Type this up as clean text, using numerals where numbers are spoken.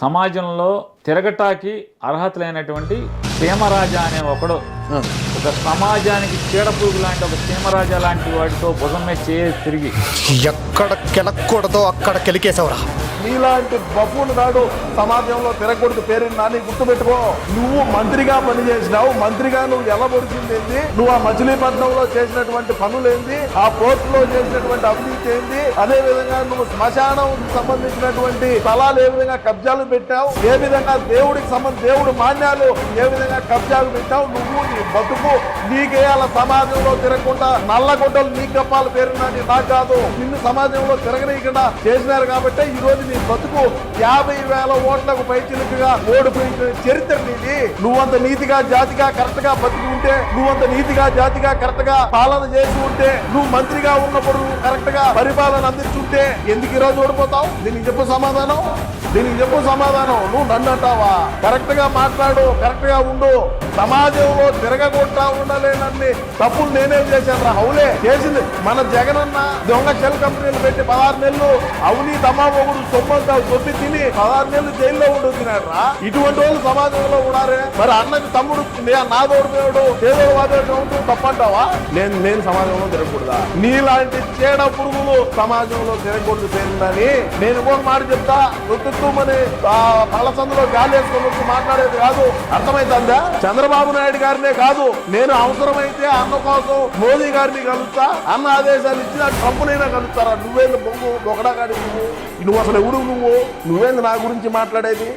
సమాజంలో తిరగటాకి అర్హత లేనటువంటి సీమరాజా అనే ఒకడు ఒక సమాజానికి చీడపురుగు లాంటి ఒక సీమరాజా లాంటి వాడితో భుజం మీద చేసి తిరిగి ఎక్కడ కెలక్కూడదో అక్కడ కెలికేశావురా. నీలాంటి బఫూన్ నాడు సమాజంలో తిరగకూడదు. పేరుని నాని గుర్తుపెట్టుకో. నువ్వు మంత్రిగా పనిచేసినావు. మంత్రిగా నువ్వు ఎల్లబొడిచింది ఏంది? నువ్వు ఆ మచిలీపట్నంలో చేసినటువంటి పనులేంది? ఆ పోర్టులో చేసినటువంటి అవినీతి ఏంది? అదే విధంగా నువ్వు శ్మశానం సంబంధించినటువంటి స్థలాలు ఏ విధంగా కబ్జాలు పెట్టావు? ఏ విధంగా దేవుడికి దేవుడు మాన్యాలు ఏ విధంగా కబ్జాలు పెట్టావు? నువ్వు నీ బతుకు నీకేయాల సమాజంలో తిరగకుండా నల్లగొడ్డలు నీ కప్పాల పేరున్నాని నాకు కాదు. నిన్ను సమాజంలో తిరగనీయకుండా చేసినారు కాబట్టి ఈ రోజు నీ బతుకు 50,000 ఓట్లకు పైచిలుకుగా ఓడిపోయిన చరిత్ర నీది. నువ్వంత నీతిగా జాతిగా కరెక్ట్ గా బతికి ఉంటే, నువ్వంత నీతిగా జాతిగా కరెక్ట్ గా పాలన చేసి ఉంటే, నువ్వు మంత్రిగా ఉన్నప్పుడు కరెక్ట్ గా పరిపాలన అందించుంటే ఎందుకు ఈ రోజు ఓడిపోతావు? దీనికి చెప్పు సమాధానం. దీనికి చెప్పు సమాధానం. నువ్వు నన్ను అంటావా? కరెక్ట్ గా మాట్లాడు, కరెక్ట్ గా ఉండు. సమాజంలో తిరగకుండా ఉండలేనన్ని తప్పులు నేనేం చేశాను రా? హౌలే చేసింది మన జగనన్న. దొంగ షెల్ కంపెనీలు పెట్టి 16 నెలలు అవినీతి అమ్మాబొగుడు సొమ్మంతా సొప్పి తిని 16 నెలలు జైల్లో ఉండుతున్నాడు రా. ఇటువంటి వాళ్ళు సమాజంలో ఉన్నారే. మరి అన్నకి తమ్ముడు నాదోడిపోయాడు, పేదోడు వాదోడు ఉంటూ తప్పంటావా? నేను సమాజంలో తిరగకూడదా? నీలాంటి చీడ పురుగులు సమాజంలో తిరగకూడదు పేరుందని నేను కూడా మాట చెప్తా. రుతుమని పళ్ళసందులో గాలి వేసుకొని వచ్చి మాట్లాడేది కాదు. అర్థమైందా? చంద్రబాబు నాయుడు గారినే కాదు, నేను అవసరమైతే అన్న కోసం మోదీ గారిని కలుస్తా. అన్న ఆదేశాలు ఇచ్చిన ట్రంప్నైనా కలుస్తారా? నువ్వేంది బొంగు ఒకడా కాడి నువ్వు అసలు ఎవడు? నువ్వేంది నా గురించి మాట్లాడేది?